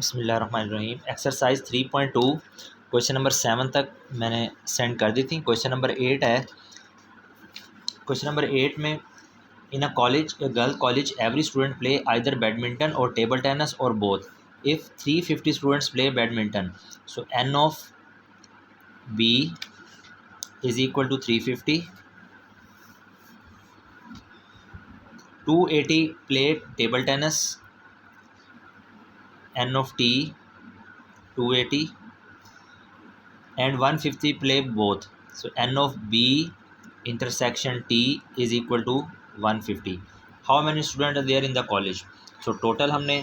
बिस्मिल्लाहिर्रहमानिर्रहीम। Exercise 3.2 question number 7 तक मैंने सेंड कर दी थी। क्वेश्चन नंबर 8 है। क्वेश्चन नंबर 8 में in a college, a girl college, every student play either badminton और टेबल टेनिस और both. If 350 students play badminton, so n of b is equal to 350, 280 play table tennis, n of t 280, and 150 play both, so n of b intersection t is equal to 150. How many students are there in the college? So total हमने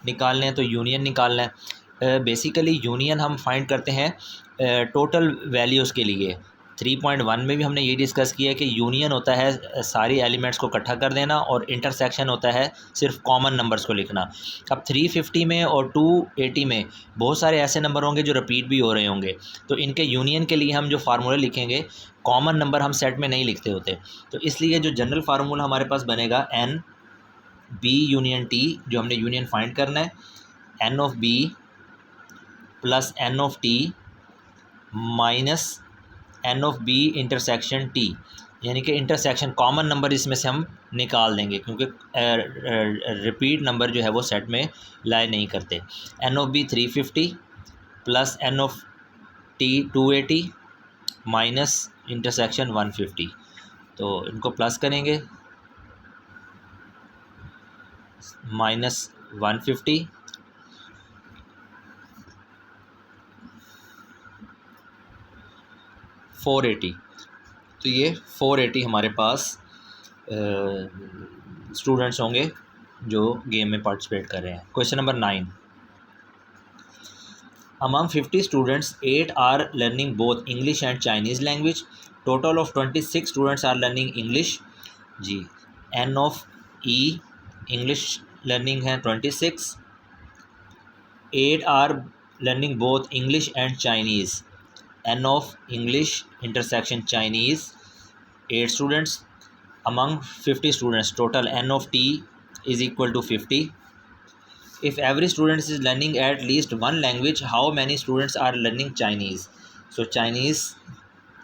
निकालने हैं तो union निकालना है। Basically union हम find करते हैं total values के लिए। 3.1 में भी हमने ये डिस्कस किया है कि यूनियन होता है सारी एलिमेंट्स को इकट्ठा कर देना और इंटरसेक्शन होता है सिर्फ कॉमन नंबर्स को लिखना। अब 350 में और 280 में बहुत सारे ऐसे नंबर होंगे जो रिपीट भी हो रहे होंगे, तो इनके यूनियन के लिए हम जो फार्मूला लिखेंगे, कॉमन नंबर हम सेट में नहीं लिखते होते, तो इसलिए जो जनरल फार्मूला हमारे पास बनेगा n b यूनियन t, जो हमने यूनियन फाइंड करना है, n of b plus n of t minus n of b intersection t, यानी कि इंटरसेक्शन कॉमन नंबर इसमें से हम निकाल देंगे क्योंकि रिपीट नंबर जो है वो सेट में लाई नहीं करते। n of b 350 plus n of t 280 minus intersection 150, तो इनको प्लस करेंगे, माइनस 150 480, तो ये 480 हमारे पास स्टूडेंट्स होंगे जो गेम में पार्टिसिपेट कर रहे हैं। Question number 9, among 50 students 8 are learning both English and Chinese language, total of 26 students are learning English जी। n of e English learning है 26, 8 are learning both English and Chinese, n of English intersection Chinese 8 students, among 50 students total n of t is equal to 50. If every student is learning at least one language, how many students are learning Chinese? So Chinese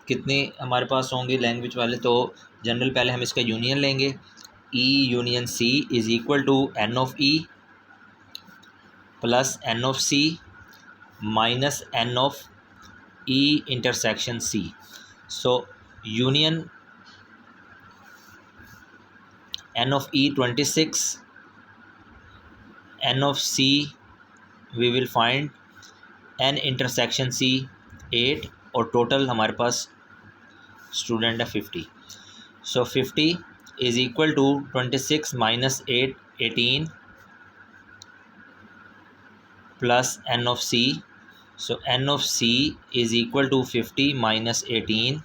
कितने हमारे पास होंगे language वाले, तो general पहले हम इसका union लेंगे, E union C is equal to n of E plus n of C minus n of E intersection C. So union n of E 26, n of C we will find, n intersection C 8, और total हमारे पास student है 50. So 50 is equal to 26 minus 8 18 plus n of C. So n of C is equal to 50 minus 18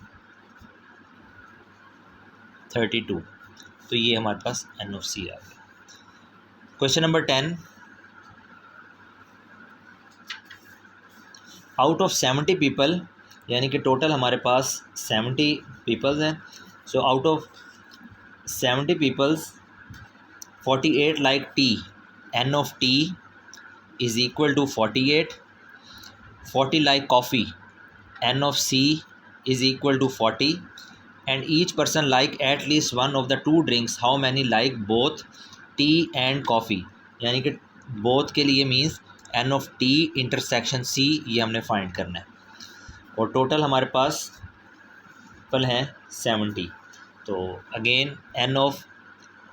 32, तो ये हमारे पास n of C आ गया। Question number 10, out of 70 people, यानी कि टोटल हमारे पास 70 पीपल्स हैं, so out of 70 peoples 48 like T, n of t is equal to 48, 40 like coffee, n of c is equal to 40, and each person like at least one of the two drinks, how many like both tea and coffee, यानी कि both के लिए means n of t intersection c, ये हमने find करना है, और total हमारे पास पल हैं 70, तो again n of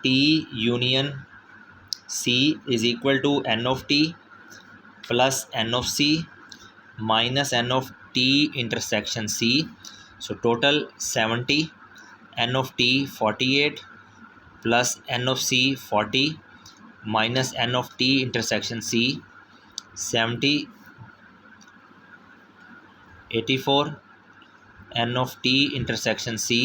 t union c is equal to n of t plus n of c minus n of t intersection c, so total 70, n of t 48 plus n of c 40 minus n of t intersection c 70 84, n of t intersection c,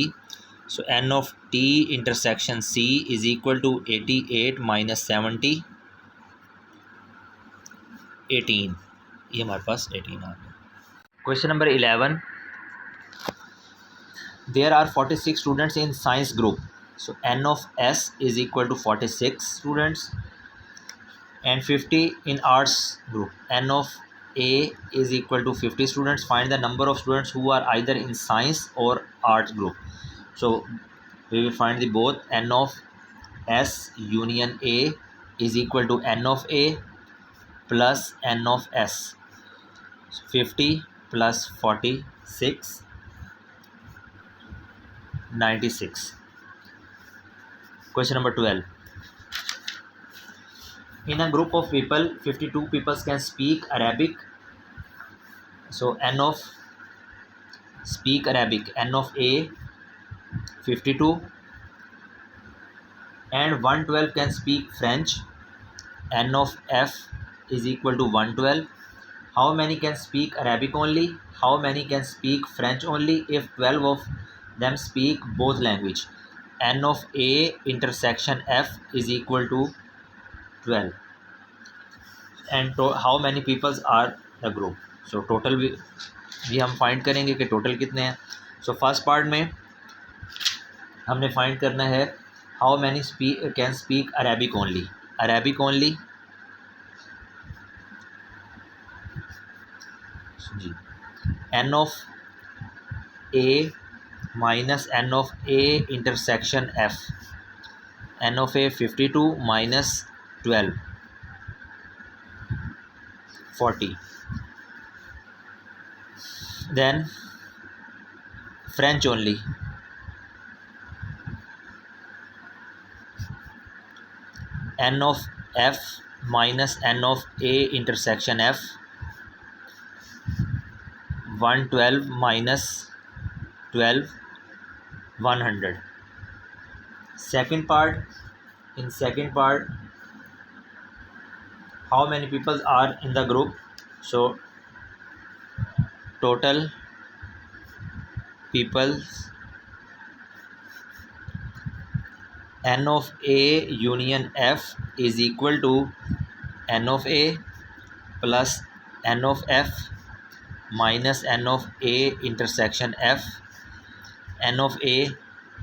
so n of t intersection c is equal to 88 minus 70 18, ये हमारे पास 18 आ गया। Question number 11, there are 46 students in science group, so n of s is equal to 46 students, and 50 in arts group. N of A is equal to 50 students. Find the number of students who are either in science or arts group. So we will find the both. N of S union A is equal to N of A plus N of S. 50 plus 46, 96. Question number 12. In a group of people, 52 people can speak Arabic. So N of speak Arabic, N of A 52, and 112 can speak French. N of F is equal to 112. How many can speak Arabic only? How many can speak French only if 12 of them speak both language? N of A intersection F is equal to 12. And how many peoples are the group? So total भी हम find करेंगे कि total कितने हैं. So first part में हमने find करना है how many can speak Arabic only. Arabic only जी n of A minus n of A intersection F. N of A 52 minus 12 40. Then French only. N of F minus N of A intersection F. 112 minus 12, 100. Second part. In second part, how many people are in the group? So total people, N of A union F is equal to N of A plus N of F minus N of A intersection F. N of A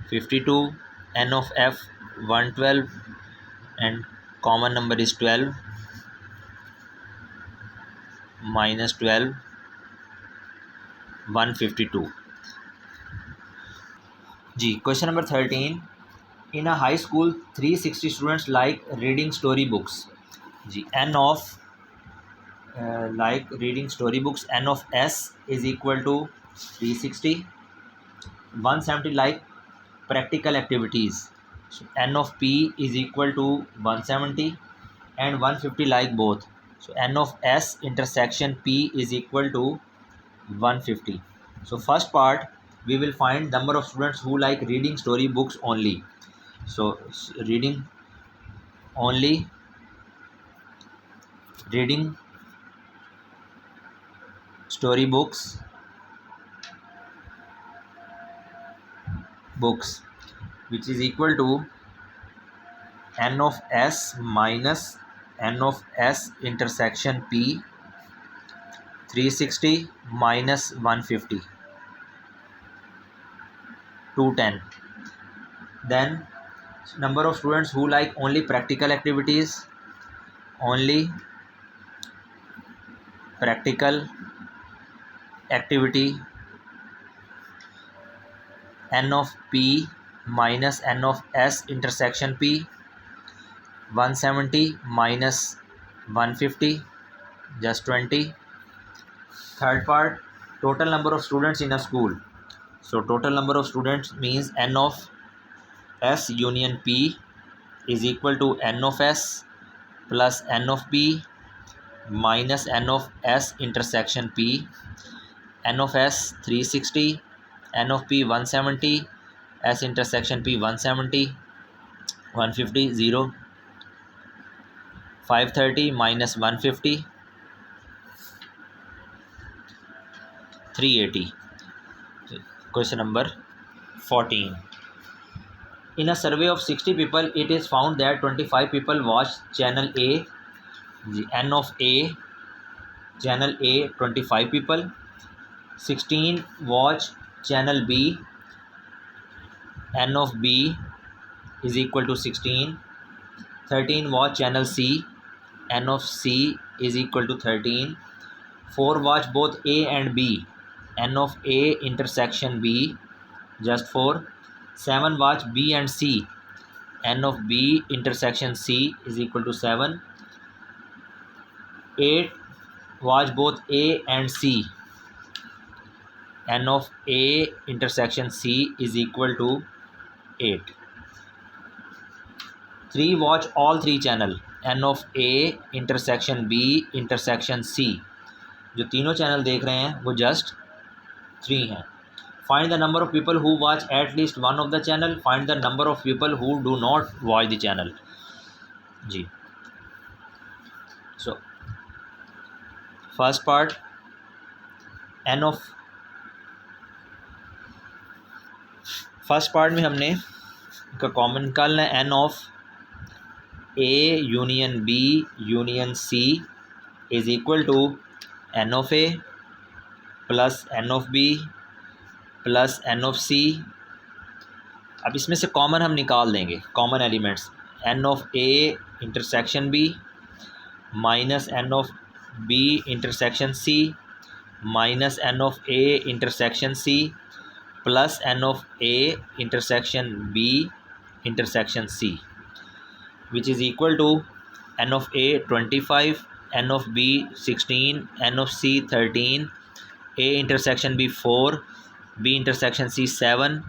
52, N of F 112, and common number is 12 minus 12, 152. जी question number 13. In a high school 360 students like reading story books. जी N of like reading story books, N of S is equal to 360. 170 like practical activities. So N of P is equal to 170 and 150 like both. So N of S intersection P is equal to 150. So first part we will find number of students who like reading story books only. So reading only, reading story books which is equal to N of S minus N of S intersection P. 360 minus 150, 210. Then number of students who like only practical activities, only practical activity, N of P minus N of S intersection P. 170 minus 150, just 20. Third part, total number of students in a school. So total number of students means N of S union P is equal to N of S plus N of P minus N of S intersection P. N of S 360, N of P 170, S intersection P 170, 150, 0. 530 minus 150, 380. Question number 14. In a survey of 60 people, it is found that 25 people watch channel A. The N of A, channel A 25 people. 16 watch channel B. N of B is equal to 16. 13 watch channel C. n of C is equal to 13. 4 watch both A and B, n of A intersection B, just 4. 7 watch B and C, n of B intersection C is equal to 7. 8 watch both A and C, n of A intersection C is equal to 8. 3 watch all 3 channel, n of A intersection B intersection C, जो तीनों channel देख रहे हैं वो just 3 हैं. Find the number of people who watch at least one of the channel. Find the number of people who do not watch the channel. जी. So first part, n of first part में हमने का common निकालना है. n of A union B union C is equal to n of A plus n of B plus n of C. अब इसमें से common हम निकाल देंगे, common elements. n of A intersection B minus n of B intersection C minus n of A intersection C plus n of A intersection B intersection C, which is equal to n of A 25, n of B 16, n of C 13, A intersection B 4, B intersection C 7,